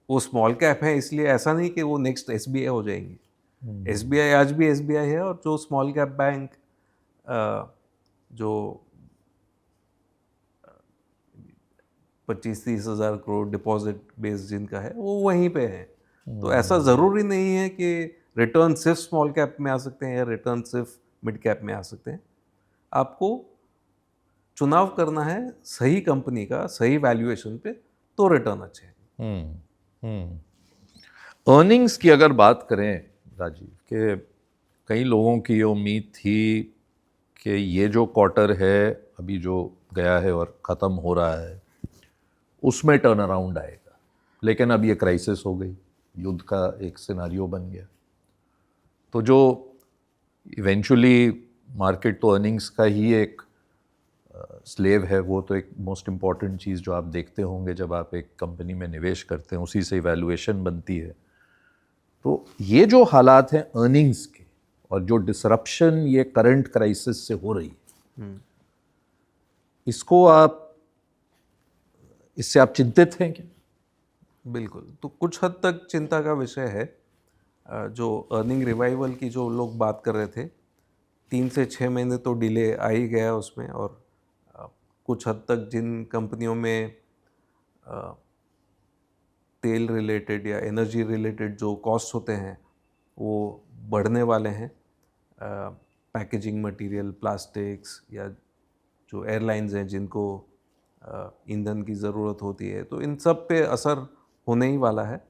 वो स्मॉल कैप है इसलिए ऐसा नहीं कि वो नेक्स्ट SBI हो जाएंगी। SBI आज भी SBI है, और जो स्मॉल कैप बैंक जो 25-30 हज़ार करोड़ डिपॉजिट बेस जिनका है, वो वहीं पे है। तो ऐसा ज़रूरी नहीं है कि रिटर्न सिर्फ स्मॉल कैप में आ सकते हैं या रिटर्न सिर्फ मिड कैप में आ सकते हैं। आपको चुनाव करना है सही कंपनी का, सही वैल्यूएशन पे, तो रिटर्न अच्छे हैं। अर्निंग्स की अगर बात करें राजीव, के कई लोगों की ये उम्मीद थी कि ये जो क्वार्टर है अभी जो गया है और ख़त्म हो रहा है उसमें टर्न अराउंड आएगा, लेकिन अब ये क्राइसिस हो गई, युद्ध का एक सिनारियो बन गया। तो जो इवेंचुअली मार्केट तो अर्निंग्स का ही एक स्लेव है, वो तो एक मोस्ट इम्पॉर्टेंट चीज़ जो आप देखते होंगे जब आप एक कंपनी में निवेश करते हैं, उसी से वैल्यूएशन बनती है। तो ये जो हालात हैं अर्निंग्स के और जो डिसरप्शन ये करंट क्राइसिस से हो रही है, इससे आप चिंतित हैं क्या? बिल्कुल। तो कुछ हद तक चिंता का विषय है। जो अर्निंग रिवाइवल की जो लोग बात कर रहे थे, 3 से 6 महीने तो डिले आ ही गया उसमें, और कुछ हद तक जिन कंपनियों में तेल रिलेटेड या एनर्जी रिलेटेड जो कॉस्ट होते हैं वो बढ़ने वाले हैं। पैकेजिंग मटेरियल, प्लास्टिक्स, या जो एयरलाइंस हैं जिनको ईंधन की ज़रूरत होती है, तो इन सब पे असर होने ही वाला है।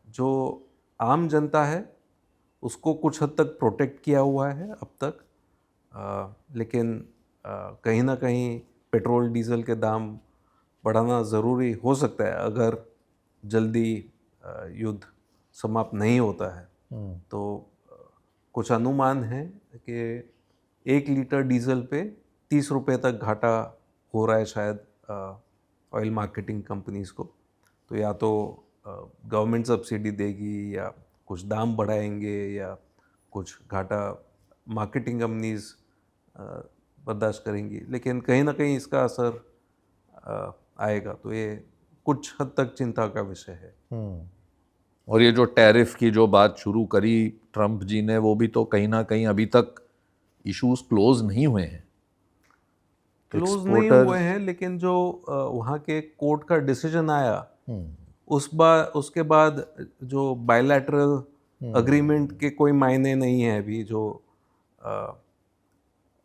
जो आम जनता है उसको कुछ हद तक प्रोटेक्ट किया हुआ है अब तक, लेकिन कहीं ना कहीं पेट्रोल डीजल के दाम बढ़ाना ज़रूरी हो सकता है अगर जल्दी युद्ध समाप्त नहीं होता है। तो कुछ अनुमान है कि 1 लीटर डीजल पे 30 रुपये तक घाटा हो रहा है शायद ऑयल मार्केटिंग कंपनीज को। तो या तो गवर्नमेंट सब्सिडी देगी या कुछ दाम बढ़ाएंगे या कुछ घाटा मार्केटिंग कंपनीज बर्दाश्त करेंगी, लेकिन कहीं ना कहीं इसका असर आएगा। तो ये कुछ हद तक चिंता का विषय है। और ये जो टैरिफ की जो बात शुरू करी ट्रंप जी ने, वो भी तो कहीं ना कहीं अभी तक इश्यूज क्लोज नहीं हुए हैं। क्लोज नहीं हुए हैं, लेकिन जो वहाँ के कोर्ट का डिसीजन आया उसके बाद जो बायलैटरल अग्रीमेंट के कोई मायने नहीं है अभी। जो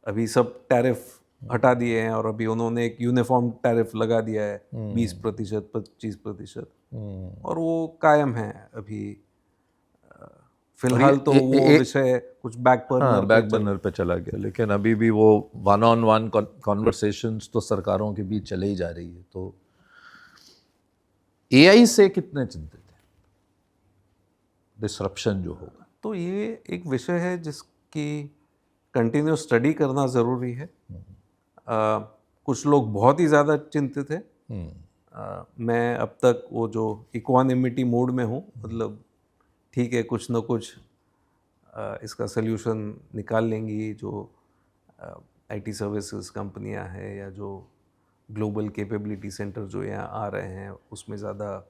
अभी सब टैरिफ हटा दिए हैं और अभी उन्होंने एक यूनिफॉर्म टैरिफ लगा दिया है 20%, 25%, और वो कायम है अभी। फिलहाल तो वो विषय कुछ बैक बर्नर पे चला गया, लेकिन अभी भी वो वन ऑन वन कॉन्वर्सेशंस तो सरकारों के बीच चले ही जा रही है। तो एआई से कितने चिंतित हैं, डिसरप्शन जो होगा? तो ये एक विषय है जिसकी कंटिन्यूस स्टडी करना ज़रूरी है। कुछ लोग बहुत ही ज़्यादा चिंतित हैं। मैं अब तक वो जो इक्वानिमिटी मोड में हूँ, मतलब ठीक है कुछ ना कुछ इसका सल्यूशन निकाल लेंगी जो आईटी सर्विसेज कंपनियां हैं या जो ग्लोबल कैपेबिलिटी सेंटर जो यहाँ आ रहे हैं, उसमें ज़्यादा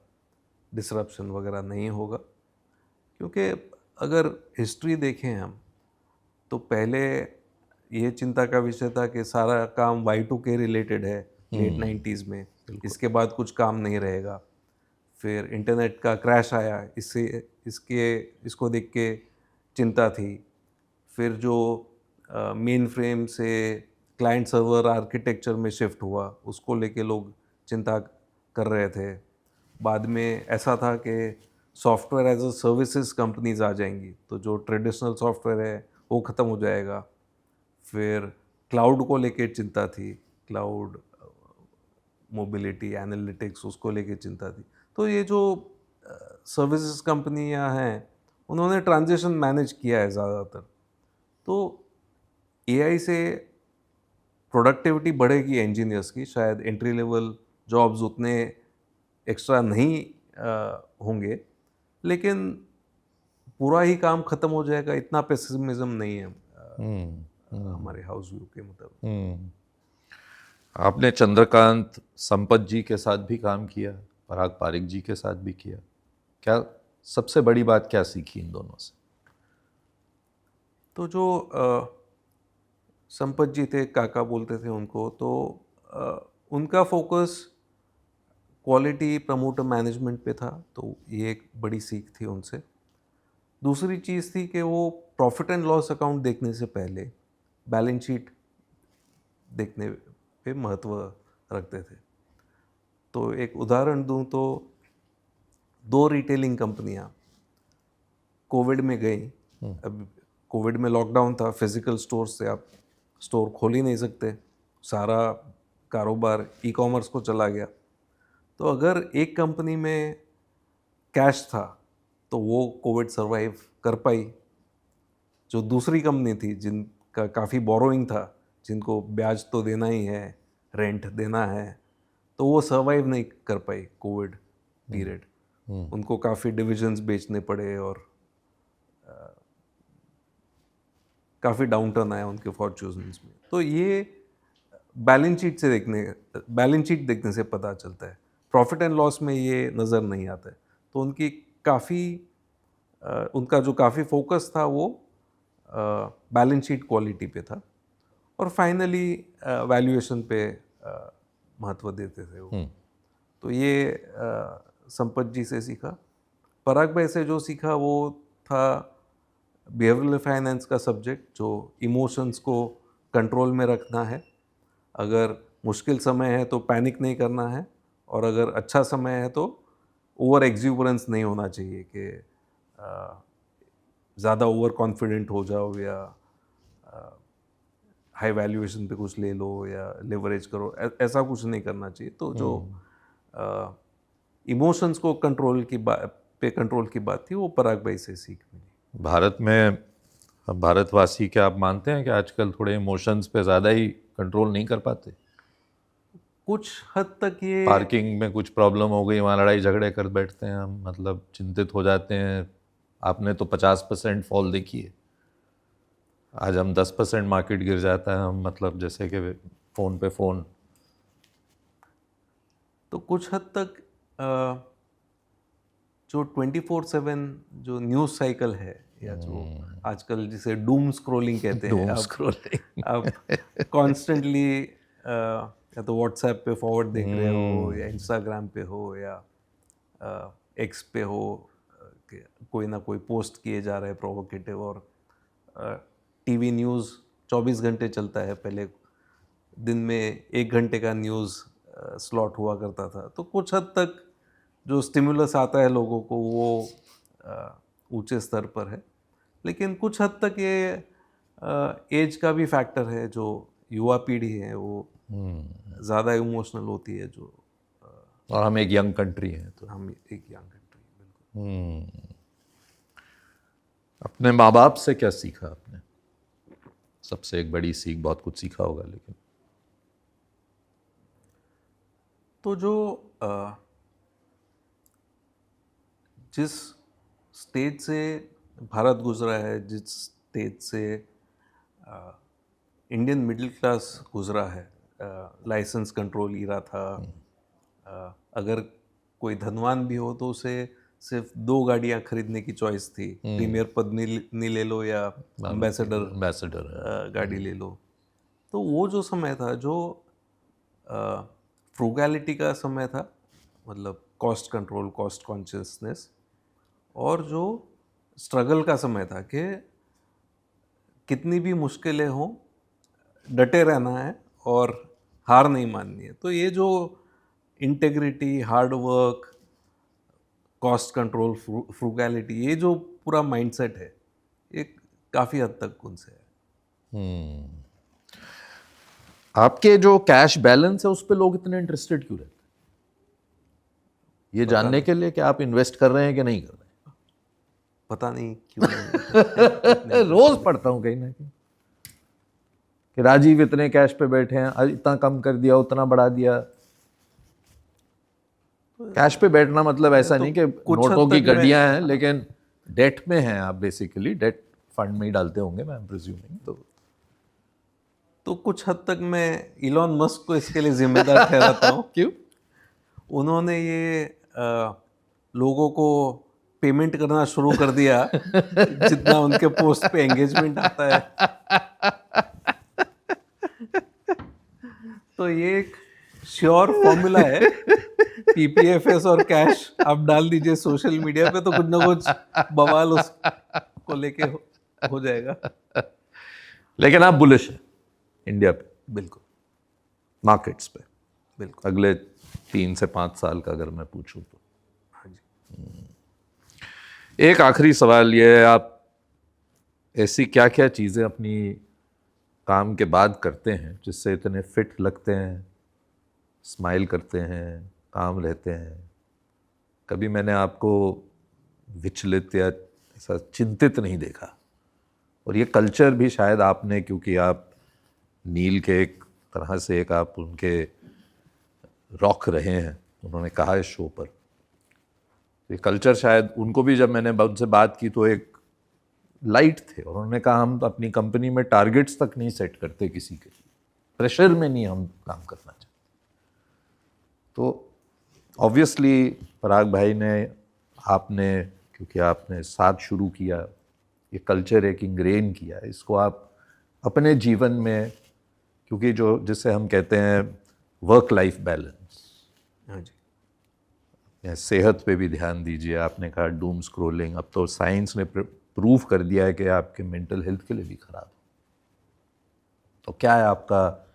डिसरप्शन वगैरह नहीं होगा। क्योंकि अगर हिस्ट्री देखें हम, तो पहले ये चिंता का विषय था कि सारा काम Y2K रिलेटेड है लेट 90s में, इसके बाद कुछ काम नहीं रहेगा। फिर इंटरनेट का क्रैश आया, इसको देख के चिंता थी। फिर जो मेन फ्रेम से क्लाइंट सर्वर आर्किटेक्चर में शिफ्ट हुआ, उसको लेके लोग चिंता कर रहे थे। बाद में ऐसा था कि software as a services companies आ जाएंगी, तो जो ट्रेडिशनल सॉफ्टवेयर है वो ख़त्म हो जाएगा। फिर क्लाउड को लेके चिंता थी, क्लाउड मोबिलिटी एनालिटिक्स, उसको लेके चिंता थी। तो ये जो सर्विसेज कंपनियां हैं, उन्होंने ट्रांजिशन मैनेज किया है ज़्यादातर। तो एआई से प्रोडक्टिविटी बढ़ेगी इंजीनियर्स की, शायद एंट्री लेवल जॉब्स उतने एक्स्ट्रा नहीं होंगे, लेकिन पूरा ही काम ख़त्म हो जाएगा इतना पेसिमिज्म नहीं है हमारे हाउस व्यू के मुताबिक। आपने चंद्रकांत संपत जी के साथ भी काम किया, पराग पारिक जी के साथ भी किया। क्या सबसे बड़ी बात क्या सीखी इन दोनों से? तो जो संपत जी थे, काका बोलते थे उनको, तो उनका फोकस क्वालिटी प्रमोटर मैनेजमेंट पे था, तो ये एक बड़ी सीख थी उनसे। दूसरी चीज़ थी कि वो प्रॉफिट एंड लॉस अकाउंट देखने से पहले बैलेंस शीट देखने पे महत्व रखते थे। तो एक उदाहरण दूं तो 2 रिटेलिंग कंपनियां कोविड में गई। अब कोविड में लॉकडाउन था, फिजिकल स्टोर से आप स्टोर खोल ही नहीं सकते, सारा कारोबार ई कॉमर्स को चला गया। तो अगर एक कंपनी में कैश था तो वो कोविड सर्वाइव कर पाई। जो दूसरी कंपनी थी जिनका काफ़ी बोरोइंग था, जिनको ब्याज तो देना ही है, रेंट देना है, तो वो सर्वाइव नहीं कर पाई कोविड पीरियड। उनको काफ़ी डिविजन्स बेचने पड़े और काफ़ी डाउनटर्न आया उनके फॉर्च्यून्स में। तो ये बैलेंस शीट देखने से पता चलता है, प्रॉफिट एंड लॉस में ये नज़र नहीं आता है। तो उनका जो काफ़ी फोकस था वो बैलेंस शीट क्वालिटी पे था, और फाइनली वैल्यूएशन पे महत्व देते थे वो। तो ये संपत जी से सीखा। पराग भाई से जो सीखा वो था बिहेवियरल फाइनेंस का सब्जेक्ट, जो इमोशंस को कंट्रोल में रखना है। अगर मुश्किल समय है तो पैनिक नहीं करना है, और अगर अच्छा समय है तो ओवर एक्सूबरेंस नहीं होना चाहिए कि ज़्यादा ओवर कॉन्फिडेंट हो जाओ या हाई वैल्यूएशन पे कुछ ले लो या लेवरेज करो, ऐसा कुछ नहीं करना चाहिए। तो जो इमोशंस को कंट्रोल की बात थी, वो पराग भाई से सीख मिली। भारत में अब भारतवासी, क्या आप मानते हैं कि आजकल थोड़े इमोशंस पे ज़्यादा ही कंट्रोल नहीं कर पाते? कुछ हद तक ये पार्किंग में कुछ प्रॉब्लम हो गई, वहाँ लड़ाई झगड़े कर बैठते हैं हम, मतलब चिंतित हो जाते हैं। आपने तो 50% फॉल देखी है, आज हम 10% मार्केट गिर जाता है, हम मतलब जैसे कि फ़ोन पे फ़ोन। तो कुछ हद तक जो 24/7 जो न्यूज़ साइकिल है, या जो आजकल जिसे डूम स्क्रॉलिंग कहते हैं, डूम स्क्रॉलिंग। आप कॉन्स्टेंटली या तो व्हाट्सएप पे फॉरवर्ड देख रहे हो, या इंस्टाग्राम पे हो, या एक्स पे हो, कि कोई ना कोई पोस्ट किए जा रहे हैं प्रोवोकेटिव। और टीवी न्यूज़ 24 घंटे चलता है। पहले दिन में 1 घंटे का न्यूज़ स्लॉट हुआ करता था। तो कुछ हद तक जो स्टिमुलस आता है लोगों को, वो ऊंचे स्तर पर है। लेकिन कुछ हद तक ये एज का भी फैक्टर है। जो युवा पीढ़ी है वो ज़्यादा इमोशनल होती है। जो और हम एक यंग कंट्री हैं, तो हम एक यंग कंट्री, बिल्कुल। अपने माँ बाप से क्या सीखा आपने? सबसे एक बड़ी सीख, बहुत कुछ सीखा होगा लेकिन। तो जो जिस स्टेज से भारत गुजरा है, जिस स्टेज से इंडियन मिडिल क्लास गुजरा है, लाइसेंस कंट्रोल ईरा था। अगर कोई धनवान भी हो तो उसे सिर्फ 2 गाड़ियां खरीदने की चॉइस थी, प्रीमियर पद्मिनी ले लो या एम्बेसडर गाड़ी ले लो। तो वो जो समय था, जो फ्रूगैलिटी का समय था, मतलब कॉस्ट कंट्रोल, कॉस्ट कॉन्शियसनेस, और जो स्ट्रगल का समय था कि कितनी भी मुश्किलें हों, डटे रहना है और हार नहीं माननी है। तो ये जो integrity, hard work, cost control, frugality, ये जो पूरा माइंडसेट है, ये काफ़ी हद तक उनसे है। आपके जो कैश बैलेंस है उस पर लोग इतने इंटरेस्टेड क्यों रहते हैं? ये जानने के लिए कि आप इन्वेस्ट कर रहे हैं कि नहीं कर रहे हैं? पता नहीं क्यों नहीं। रोज पढ़ता हूँ कहीं ना कहीं कि राजीव इतने कैश पे बैठे हैं, इतना कम कर दिया, उतना बढ़ा दिया। कैश पे बैठना मतलब ऐसा नहीं कि नोटों की गड्डियां हैं, लेकिन डेट में हैं आप, बेसिकली डेट फंड में ही डालते होंगे, मैं प्रिज्यूमिंग। तो कुछ हद तक मैं इलॉन मस्क को इसके लिए जिम्मेदार ठहराता हूँ। क्यों? उन्होंने ये लोगों को पेमेंट करना शुरू कर दिया जितना उनके पोस्ट पे एंगेजमेंट आता है। तो ये एक श्योर फॉर्मूला है। पीपीएफएस और कैश आप डाल दीजिए सोशल मीडिया पे, तो कुछ ना कुछ बवाल उसको लेके हो जाएगा। लेकिन आप बुलिश है इंडिया पे? बिल्कुल। मार्केट्स पे? बिल्कुल। अगले 3 से 5 साल का अगर मैं पूछूं तो? हाँ जी। एक आखिरी सवाल ये है, आप ऐसी क्या क्या चीज़ें अपनी काम के बाद करते हैं जिससे इतने फिट लगते हैं, स्माइल करते हैं, काम रहते हैं? कभी मैंने आपको विचलित या ऐसा चिंतित नहीं देखा। और ये कल्चर भी शायद आपने, क्योंकि आप नील के एक तरह से एक आप उनके रॉक रहे हैं, उन्होंने कहा इस शो पर, ये कल्चर शायद उनको भी, जब मैंने उनसे बात की तो एक लाइट थे, और उन्होंने कहा हम अपनी कंपनी में टारगेट्स तक नहीं सेट करते किसी के लिए, प्रेशर में नहीं हम काम करना चाहते। तो ऑब्वियसली पराग भाई ने, आपने, क्योंकि आपने साथ शुरू किया, ये कल्चर एक इंग्रेन किया, इसको आप अपने जीवन में, क्योंकि जो जिसे हम कहते हैं वर्क लाइफ बैलेंस, हाँ जी, सेहत पे भी ध्यान दीजिए। आपने कहा डूम स्क्रोलिंग, अब तो साइंस ने प्रूव कर दिया है कि आपके मेंटल हेल्थ के लिए भी खराब है। तो क्या है आपका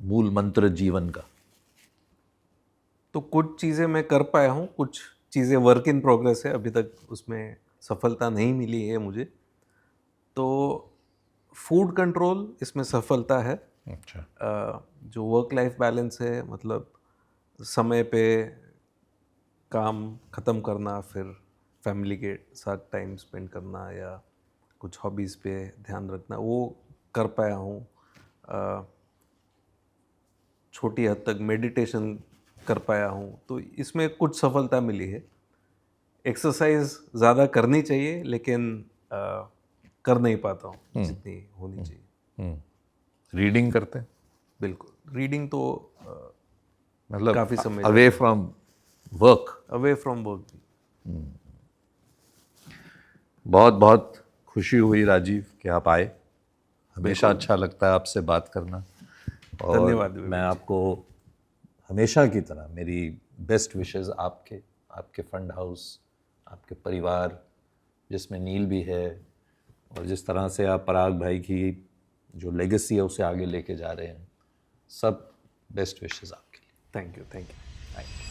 मूल मंत्र जीवन का? तो कुछ चीज़ें मैं कर पाया हूँ, कुछ चीज़ें वर्क इन प्रोग्रेस है, अभी तक उसमें सफलता नहीं मिली है मुझे। तो फूड कंट्रोल इसमें सफलता है। अच्छा। जो वर्क लाइफ बैलेंस है, मतलब समय पे काम ख़त्म करना, फिर फैमिली के साथ टाइम स्पेंड करना या कुछ हॉबीज़ पे ध्यान रखना, वो कर पाया हूँ। छोटी हद तक मेडिटेशन कर पाया हूँ, तो इसमें कुछ सफलता मिली है। एक्सरसाइज ज़्यादा करनी चाहिए, लेकिन कर नहीं पाता हूँ जितनी होनी चाहिए। रीडिंग करते हैं? बिल्कुल, रीडिंग तो मतलब काफ़ी समय away from work? Away from work. बहुत बहुत खुशी हुई राजीव कि आप आए। हमेशा अच्छा लगता है आपसे बात करना, और धन्यवाद विवेक मैं जी। आपको हमेशा की तरह मेरी बेस्ट विशेस आपके फंड हाउस, आपके परिवार जिसमें नील भी है, और जिस तरह से आप पराग भाई की जो लेगेसी है उसे आगे लेके जा रहे हैं, सब बेस्ट विशेस आपके लिए। Thank you.